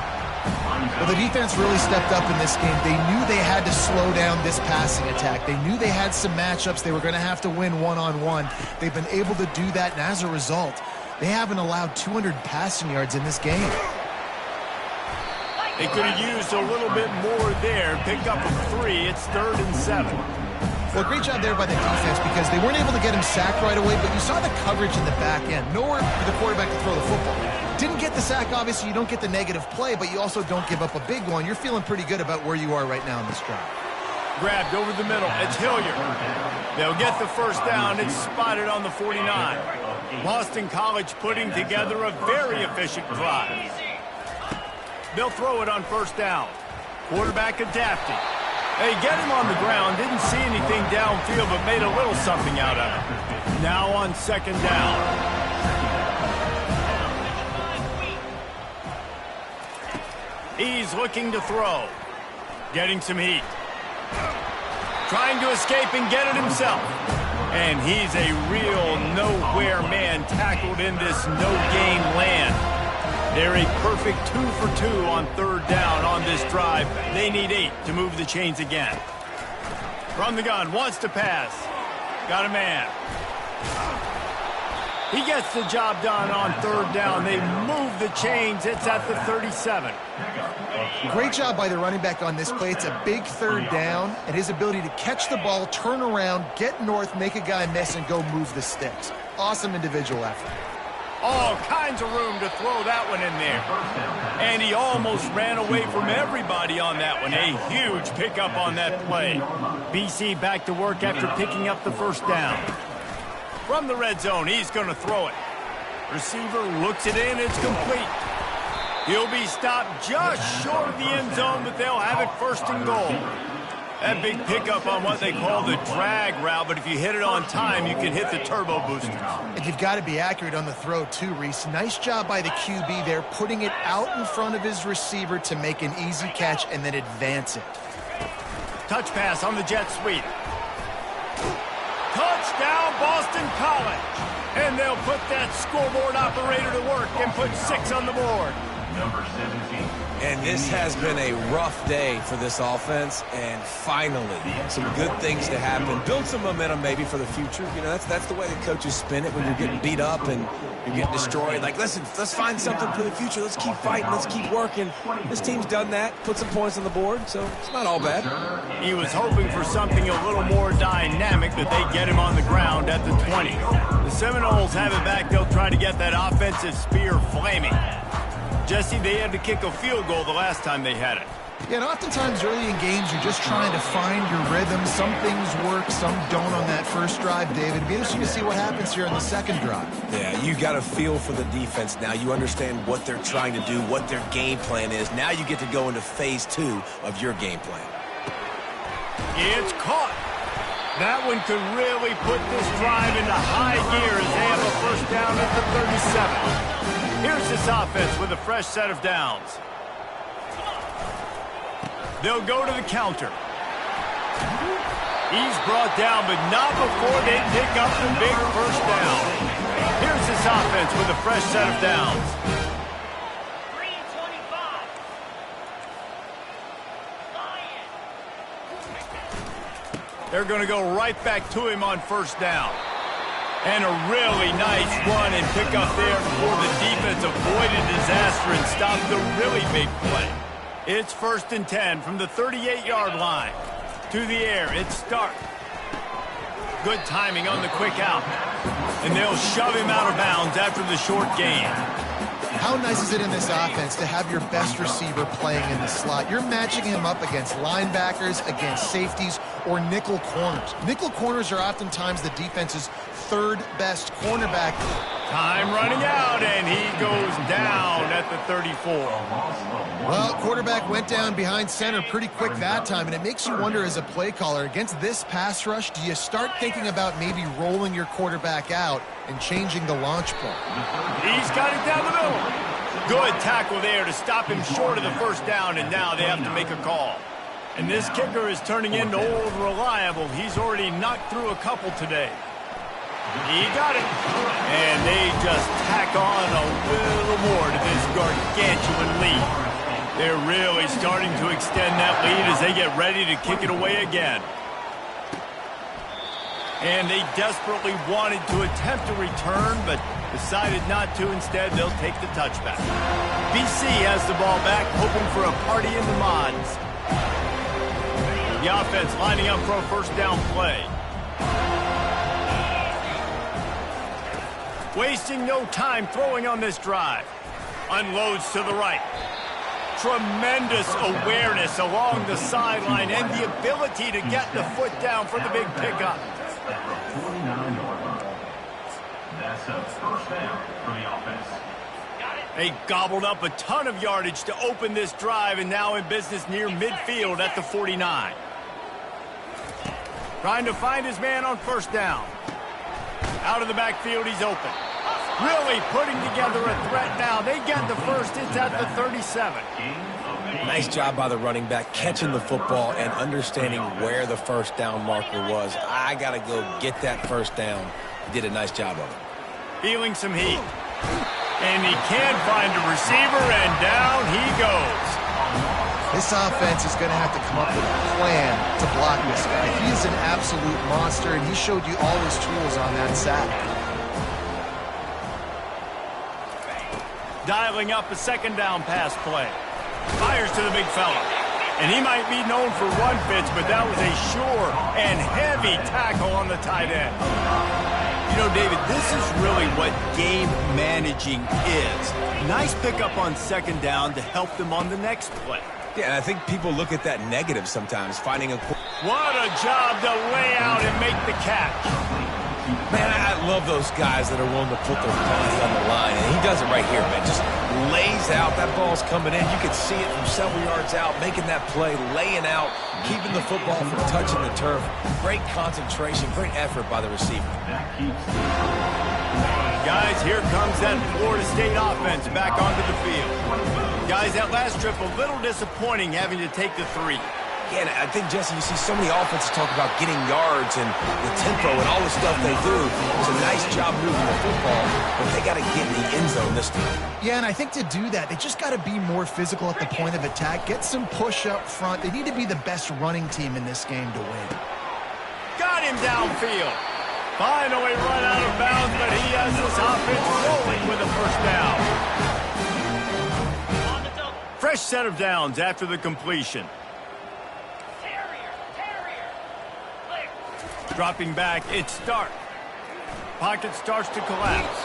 Well, the defense really stepped up in this game. They knew they had to slow down this passing attack. They knew they had some matchups they were going to have to win one-on-one. They've been able to do that, and as a result, they haven't allowed 200 passing yards in this game. They could have used a little bit more there. Pick up a 3. It's 3rd and 7. Well, great job there by the defense because they weren't able to get him sacked right away, but you saw the coverage in the back end. Nowhere for the quarterback to throw the football. Didn't get the sack, obviously. You don't get the negative play, but you also don't give up a big one. You're feeling pretty good about where you are right now in this drive. Grabbed over the middle. It's Hilliard. They'll get the first down. It's spotted on the 49. Boston College putting together a very efficient drive. They'll throw it on first down. Quarterback adapting. They get him on the ground. Didn't see anything downfield, but made a little something out of it. Now on second down. He's looking to throw. Getting some heat. Trying to escape and get it himself. And he's a real nowhere man tackled in this no-game land. They're a perfect 2 for 2 on third down on this drive. They need 8 to move the chains again. From the gun, wants to pass. Got a man. He gets the job done on third down. They move the chains. It's at the 37. Great job by the running back on this play. It's a big third down, and his ability to catch the ball, turn around, get north, make a guy miss, and go move the sticks. Awesome individual effort. All kinds of room to throw that one in there. And he almost ran away from everybody on that one. A huge pickup on that play. BC back to work after picking up the first down. From the red zone, he's going to throw it. Receiver looks it in. It's complete. He'll be stopped just short of the end zone, but they'll have it first and goal. That big pickup on what they call the drag route, but if you hit it on time, you can hit the turbo boosters. And you've got to be accurate on the throw too, Reese. Nice job by the QB there, putting it out in front of his receiver to make an easy catch and then advance it. Touch pass on the jet sweep. Touchdown, Boston College. And they'll put that scoreboard operator to work and put 6 on the board. Number 17. And this has been a rough day for this offense, and finally, some good things to happen. Build some momentum maybe for the future. You know, that's the way the coaches spin it when you're getting beat up and you're getting destroyed. Like, listen, let's find something for the future. Let's keep fighting. Let's keep working. This team's done that, put some points on the board, so it's not all bad. He was hoping for something a little more dynamic, but they get him on the ground at the 20. The Seminoles have it back. They'll try to get that offensive spear flaming. Jesse, they had to kick a field goal the last time they had it. Yeah, and oftentimes early in games, you're just trying to find your rhythm. Some things work, some don't on that first drive, David. It'd be interesting to see what happens here on the second drive. Yeah, you got a feel for the defense now. You understand what they're trying to do, what their game plan is. Now you get to go into phase 2 of your game plan. It's caught. That one could really put this drive into high gear as they have a first down at the 37. Here's this offense with a fresh set of downs. They'll go to the counter. He's brought down, but not before they pick up the big first down. Here's this offense with a fresh set of downs. 3:25. They're going to go right back to him on first down. And a really nice run and pick up there before the defense avoided disaster and stopped the really big play. It's 1st and 10 from the 38-yard line. To the air, it's Stark. Good timing on the quick out. And they'll shove him out of bounds after the short gain. How nice is it in this offense to have your best receiver playing in the slot? You're matching him up against linebackers, against safeties, or nickel corners. Nickel corners are oftentimes the defense's third best cornerback. Time running out, and he goes down at the 34. Well, quarterback went down behind center pretty quick that time, and it makes you wonder as a play caller, against this pass rush, do you start thinking about maybe rolling your quarterback out and changing the launch point? He's got it down the middle. Good tackle there to stop him short of the first down, and now they have to make a call. And this kicker is turning into old reliable. He's already knocked through a couple today. He got it. And they just tack on a little more to this gargantuan lead. They're really starting to extend that lead as they get ready to kick it away again. And they desperately wanted to attempt a return, but decided not to. Instead, they'll take the touchback. BC has the ball back, hoping for a party in the mods. The offense lining up for a first down play. Wasting no time throwing on this drive. Unloads to the right. Tremendous awareness along the sideline and the ability to get the foot down for the big pickup. That's a first down for the offense. They gobbled up a ton of yardage to open this drive, and now in business near midfield at the 49. Trying to find his man on first down. Out of the backfield, he's open. Really putting together a threat now. They get the first. It's at the 37. Nice job by the running back, catching the football and understanding where the first down marker was. I got to go get that first down. He did a nice job of it. Feeling some heat. And he can find a receiver, and down he goes. This offense is going to have to come up with a plan to block this guy. He is an absolute monster, and he showed you all his tools on that sack. Dialing up a second down pass play. Fires to the big fella. And he might be known for run fits, but that was a sure and heavy tackle on the tight end. You know, David, this is really what game managing is. Nice pickup on second down to help them on the next play. Yeah, and I think people look at that negative sometimes, finding a... What a job to lay out and make the catch. Man, I love those guys that are willing to put their bodies on the line, and he does it right here, man. Just lays out. That ball's coming in. You can see it from several yards out, making that play, laying out, keeping the football from touching the turf. Great concentration, great effort by the receiver. Guys, here comes that Florida State offense back onto the field. Guys, that last trip a little disappointing having to take the 3. Yeah, and I think, Jesse, you see so many offenses talk about getting yards and the tempo and all the stuff they do. It's a nice job moving the football, but they got to get in the end zone this time. Yeah, and I think to do that, they just got to be more physical at the point of attack, get some push up front. They need to be the best running team in this game to win. Got him downfield. Finally run out of bounds, but he has this offense rolling with a first down. Fresh set of downs after the completion. Dropping back, it's Stark. Pocket starts to collapse.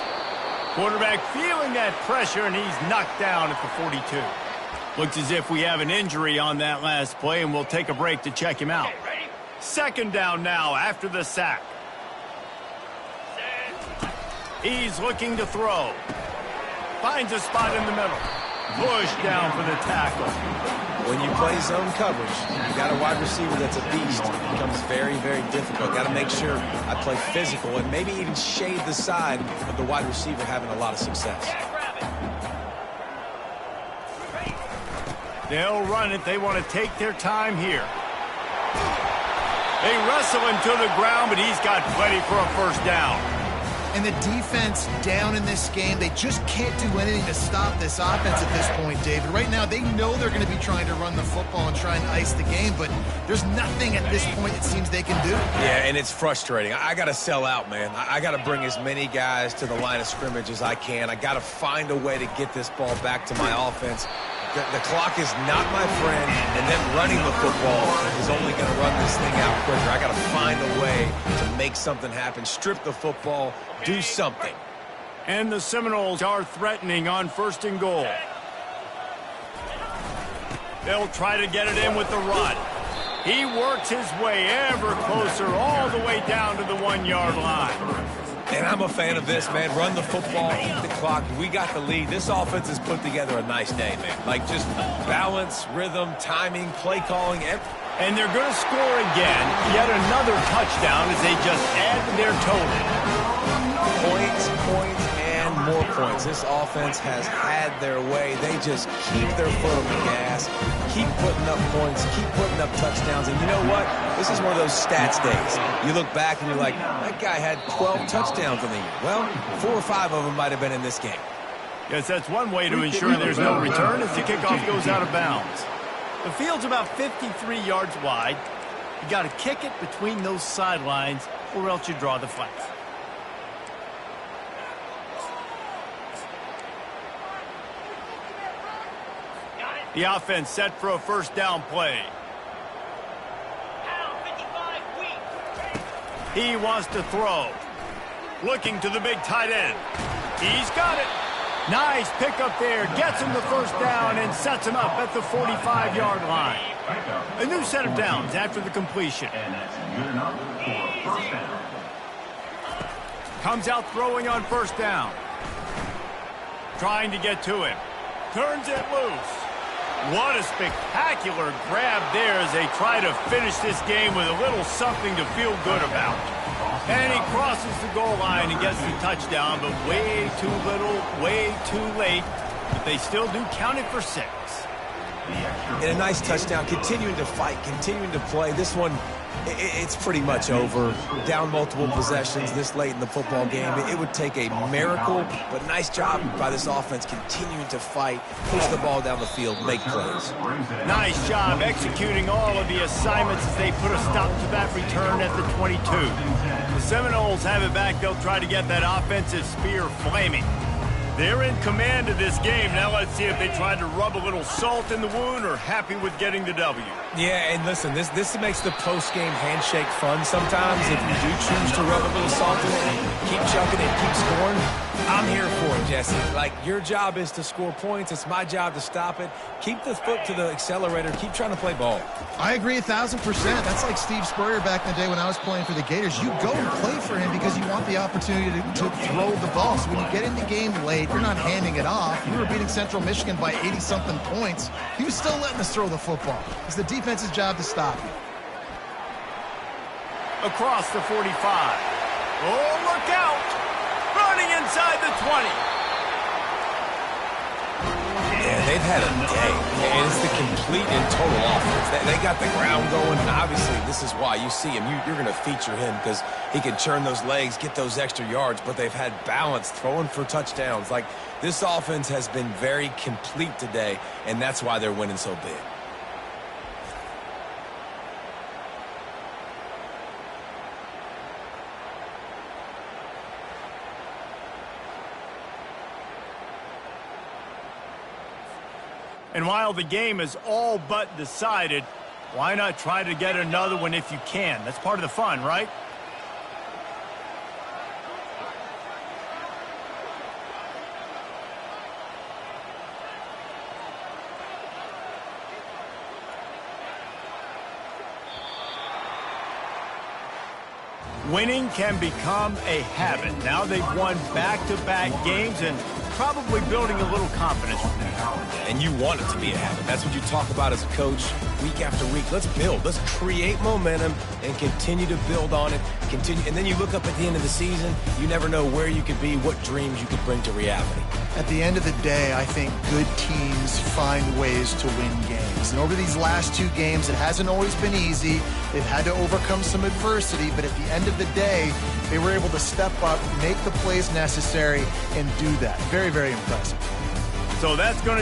Quarterback feeling that pressure, and he's knocked down at the 42. Looks as if we have an injury on that last play, and we'll take a break to check him out. Second down now after the sack. He's looking to throw. Finds a spot in the middle. Push down for the tackle. When you play zone coverage, you got a wide receiver that's a beast. It becomes very, very difficult. Got to make sure I play physical and maybe even shade the side of the wide receiver having a lot of success. They'll run it. They want to take their time here. They wrestle him to the ground, but he's got plenty for a first down. And the defense down in this game, they just can't do anything to stop this offense at this point, David. Right now, they know they're going to be trying to run the football and try and ice the game, but there's nothing at this point it seems they can do. Yeah, and it's frustrating. I got to sell out, man. I got to bring as many guys to the line of scrimmage as I can. I got to find a way to get this ball back to my offense. The clock is not my friend, and then running the football is only going to run this thing out quicker. I got to find a way to make something happen, strip the football, do something. And the Seminoles are threatening on 1st and goal. They'll try to get it in with the run. He works his way ever closer all the way down to the 1-yard line. And I'm a fan of this, man. Run the football, eat the clock. We got the lead. This offense has put together a nice day, man. Like just balance, rhythm, timing, play calling. And they're going to score again. Yet another touchdown as they just add to their total. Points, and more points. This offense has had their way. They just keep their foot on the gas, keep putting up points, keep putting up touchdowns. And you know what? This is one of those stats days. You look back and you're like, that guy had 12 touchdowns on the year. Well, 4 or 5 of them might have been in this game. Yes, that's one way to ensure there's no return if the kickoff goes out of bounds. The field's about 53 yards wide. You got to kick it between those sidelines or else you draw the flag. The offense set for a first down play. He wants to throw. Looking to the big tight end. He's got it. Nice pickup there. Gets him the first down and sets him up at the 45-yard line. A new set of downs after the completion. And that's good enough for a first down. Comes out throwing on first down. Trying to get to him. Turns it loose. What a spectacular grab there as they try to finish this game with a little something to feel good about. And he crosses the goal line and gets the touchdown, but way too little, way too late. But they still do count it for 6. And a nice touchdown, continuing to fight, continuing to play. This one, it's pretty much over. Down multiple possessions this late in the football game. It would take a miracle, but nice job by this offense continuing to fight, push the ball down the field, make plays. Nice job executing all of the assignments as they put a stop to that return at the 22. The Seminoles have it back. They'll try to get that offensive spear flaming. They're in command of this game. Now let's see if they try to rub a little salt in the wound or happy with getting the W. Yeah, and listen, this makes the post-game handshake fun sometimes. If you do choose to rub a little salt in it, keep chucking it, keep scoring, I'm here for it, Jesse. Like, your job is to score points. It's my job to stop it. Keep the foot to the accelerator. Keep trying to play ball. I agree 1,000%. That's like Steve Spurrier back in the day when I was playing for the Gators. You go and play for him because you want the opportunity to throw the ball. So when you get in the game late, you're not handing it off. We were beating Central Michigan by 80-something points. He was still letting us throw the football. It's the defense's job to stop you. Across the 45. Oh, look out! Running inside the 20. Yeah, they've had a day, and it's the complete and total offense. They got the ground going, and obviously this is why you see him. You're going to feature him because he can churn those legs, get those extra yards, but they've had balance, throwing for touchdowns. Like, this offense has been very complete today, and that's why they're winning so big. And while the game is all but decided, why not try to get another one if you can? That's part of the fun, right? Winning can become a habit. Now they've won back-to-back games and probably building a little confidence from that. And you want it to be a habit. That's what you talk about as a coach week after week. Let's build. Let's create momentum and continue to build on it. And then you look up at the end of the season, you never know where you could be, what dreams you could bring to reality. At the end of the day, I think good teams find ways to win games. And over these last 2 games, it hasn't always been easy. They've had to overcome some adversity, but at the end of the day, they were able to step up, make the plays necessary, and do that. Very, very impressive. So that's going to